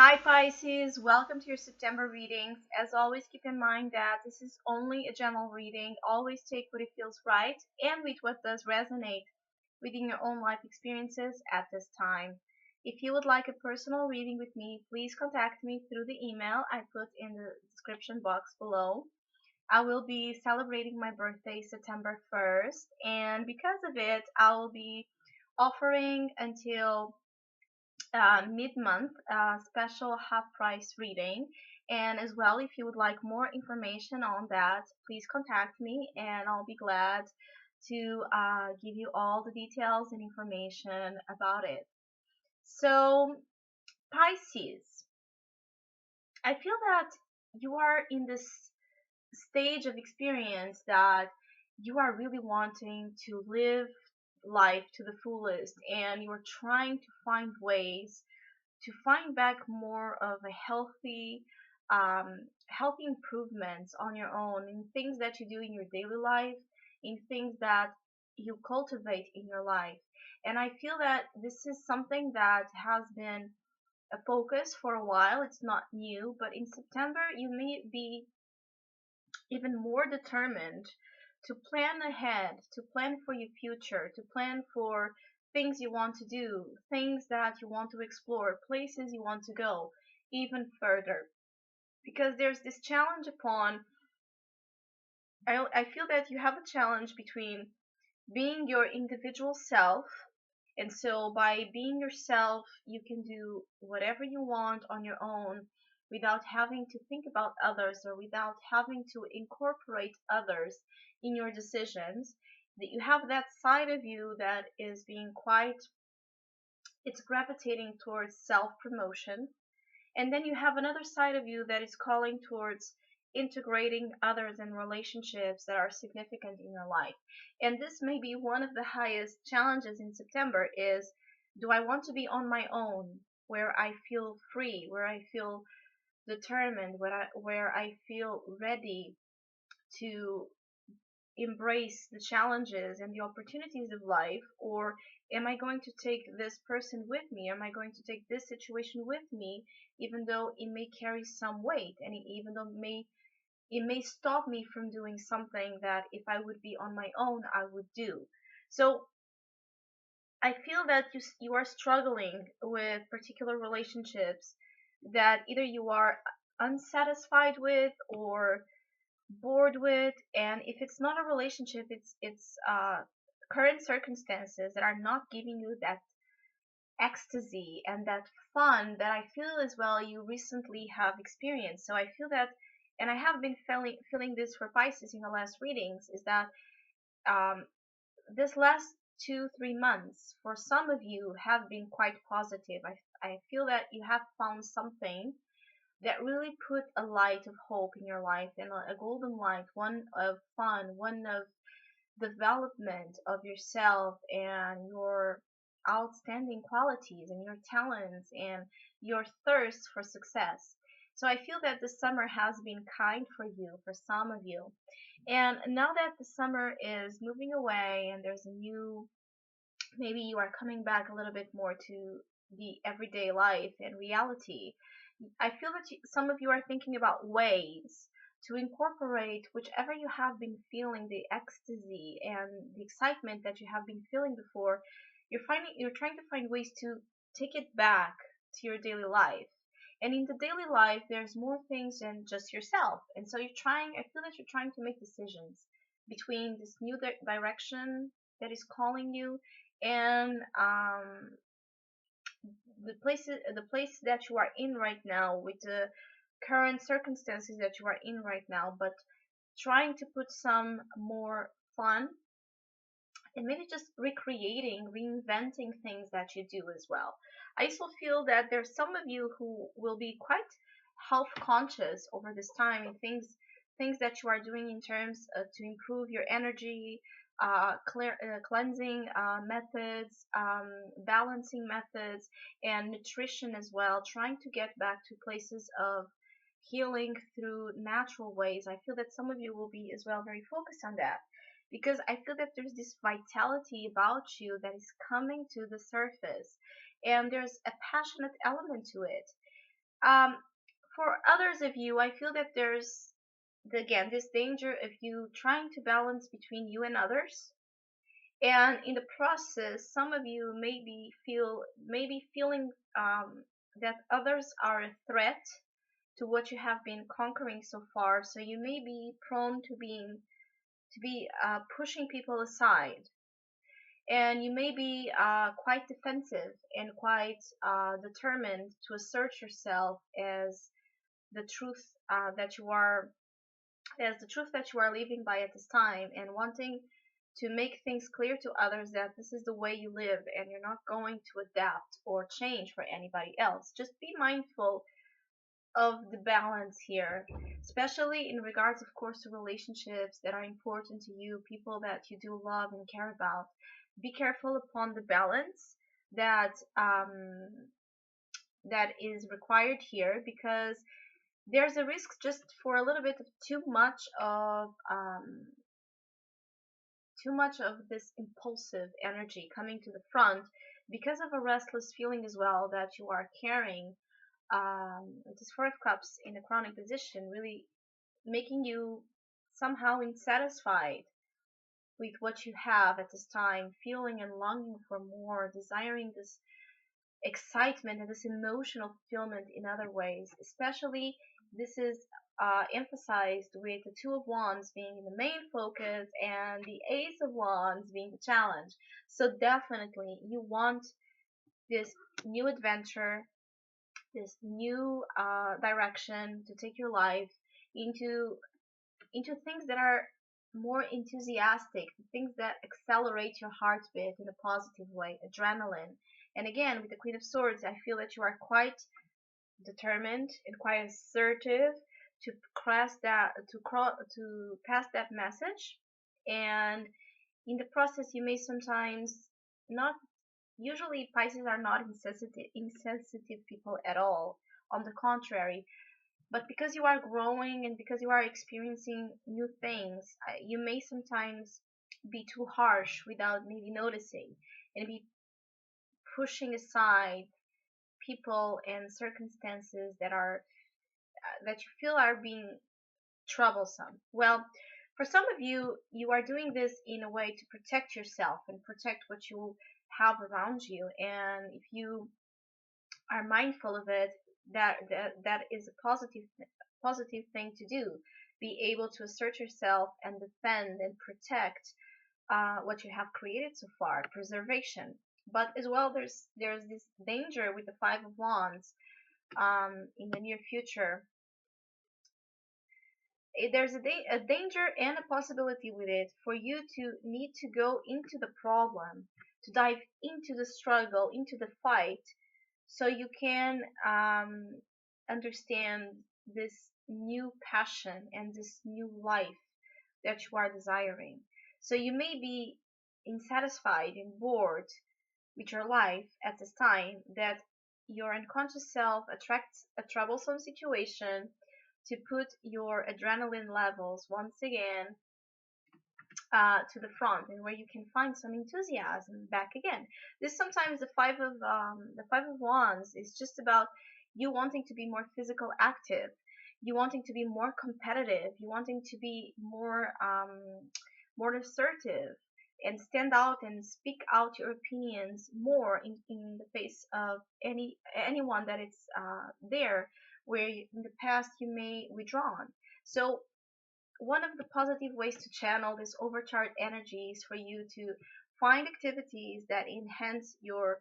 Hi Pisces, welcome to your September readings. As always, keep in mind that this is only a general reading. Always take what it feels right and with what does resonate within your own life experiences at this time. If you would like a personal reading with me, please contact me through the email I put in the description box below. I will be celebrating my birthday September 1st, and because of it, I will be offering until mid-month special half price reading. And as well, if you would like more information on that, please contact me and I'll be glad to give you all the details and information about it. So Pisces, I feel that you are in this stage of experience that you are really wanting to live life to the fullest, and you're trying to find ways to find back more of a healthy improvements on your own in things that you do in your daily life, in things that you cultivate in your life. And I feel that this is something that has been a focus for a while. It's not new, but in September you may be even more determined to plan ahead, to plan for your future, to plan for things you want to do, things that you want to explore, places you want to go even further. Because there's this challenge upon, I feel that you have a challenge between being your individual self, and so by being yourself, you can do whatever you want on your own without having to think about others or without having to incorporate others in your decisions. That you have that side of you that is being quite, it's gravitating towards self promotion, and then you have another side of you that is calling towards integrating others and relationships that are significant in your life. And this may be one of the highest challenges in September is, do I want to be on my own, where I feel free, where I feel determined, where I feel ready to embrace the challenges and the opportunities of life? Or am I going to take this person with me? Am I going to take this situation with me, even though it may carry some weight, and even though it may stop me from doing something that if I would be on my own I would do? So I feel that you are struggling with particular relationships that either you are unsatisfied with or bored with. And if it's not a relationship, it's current circumstances that are not giving you that ecstasy and that fun that I feel as well you recently have experienced. So I feel that, and I have been feeling this for Pisces in the last readings, is that um, this last 2-3 months for some of you have been quite positive. I feel that you have found something that really put a light of hope in your life, and a golden light, one of fun, one of development of yourself and your outstanding qualities and your talents and your thirst for success. So I feel that the summer has been kind for you, for some of you. And now that the summer is moving away and there's a new, maybe you are coming back a little bit more to the everyday life and reality. I feel that some of you are thinking about ways to incorporate whichever you have been feeling, the ecstasy and the excitement that you have been feeling before. You're trying to find ways to take it back to your daily life. And in the daily life, there's more things than just yourself. And so I feel that you're trying to make decisions between this new direction that is calling you, and the place that you are in right now, with the current circumstances that you are in right now, but trying to put some more fun and maybe just recreating, reinventing things that you do as well. I also feel that there's some of you who will be quite health conscious over this time, and things that you are doing in terms to improve your energy, cleansing methods, balancing methods, and nutrition as well, trying to get back to places of healing through natural ways. I feel that some of you will be as well very focused on that, because I feel that there's this vitality about you that is coming to the surface, and there's a passionate element to it. Um, for others of you, I feel that there's again this danger of you trying to balance between you and others, and in the process, some of you maybe feeling that others are a threat to what you have been conquering so far. So you may be prone to be pushing people aside, and you may be quite defensive and quite determined to assert yourself the truth that you are as the truth that you are living by at this time, and wanting to make things clear to others that this is the way you live and you're not going to adapt or change for anybody else. Just be mindful of the balance here, especially in regards, of course, to relationships that are important to you, people that you do love and care about. Be careful upon the balance that that is required here, because there's a risk just for a little bit of too much of this impulsive energy coming to the front, because of a restless feeling as well that you are carrying. This Four of Cups in a chronic position, really making you somehow unsatisfied with what you have at this time, feeling and longing for more, desiring this excitement and this emotional fulfillment in other ways. Especially, this is emphasized with the Two of Wands being the main focus and the Ace of Wands being the challenge. So, definitely, you want this new adventure, this new direction to take your life into things that are more enthusiastic, things that accelerate your heartbeat in a positive way, adrenaline. And again, with the Queen of Swords, I feel that you are quite determined and quite assertive to to pass that message. And in the process, you may sometimes not. Usually, Pisces are not insensitive people at all. On the contrary, but because you are growing and because you are experiencing new things, you may sometimes be too harsh without maybe noticing, and be pushing aside people and circumstances that you feel are being troublesome. Well, for some of you, you are doing this in a way to protect yourself and protect what you have around you, and if you are mindful of it, that is a positive thing to do. Be able to assert yourself and defend and protect what you have created so far, preservation. But as well, there's this danger with the Five of Wands in the near future. There's a danger and a possibility with it for you to need to go into the problem, to dive into the struggle, into the fight, so you can understand this new passion and this new life that you are desiring. So you may be unsatisfied and bored with your life at this time, that your unconscious self attracts a troublesome situation to put your adrenaline levels once again to the front, and where you can find some enthusiasm back again. This sometimes the Five of Wands is just about you wanting to be more physical active, you wanting to be more competitive, you wanting to be more assertive and stand out and speak out your opinions more in the face of anyone that is there, where in the past you may withdrawn. So one of the positive ways to channel this overcharged energy is for you to find activities that enhance your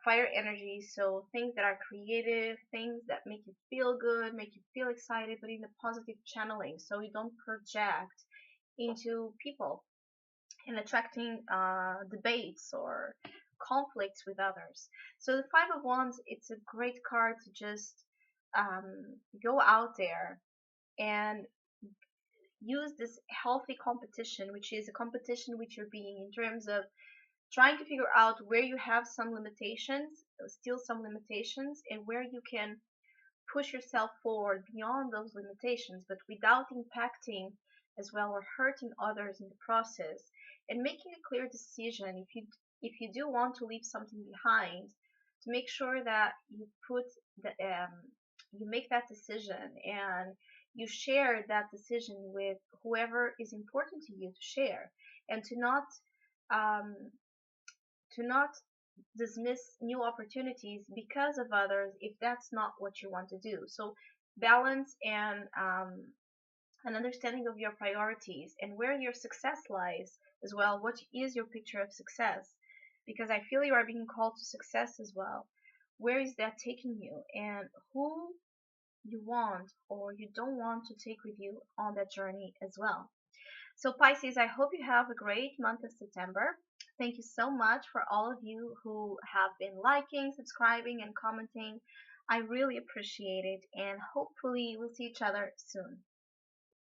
fire energy. So things that are creative, things that make you feel good, make you feel excited, but in a positive channeling. So you don't project into people and attracting debates or conflicts with others. So the Five of Wands, it's a great card to just go out there and use this healthy competition, which is a competition with your being, in terms of trying to figure out where you have some limitations, still some limitations, and where you can push yourself forward beyond those limitations, but without impacting as well or hurting others in the process, and making a clear decision. If you do want to leave something behind, to make sure that you put the you make that decision and you share that decision with whoever is important to you to share, and um, to not dismiss new opportunities because of others if that's not what you want to do. So balance and an understanding of your priorities and where your success lies as well. What is your picture of success? Because I feel you are being called to success as well. Where is that taking you, and who you want or you don't want to take with you on that journey as well. So, Pisces, I hope you have a great month of September. Thank you so much for all of you who have been liking, subscribing, and commenting. I really appreciate it, and hopefully, we'll see each other soon.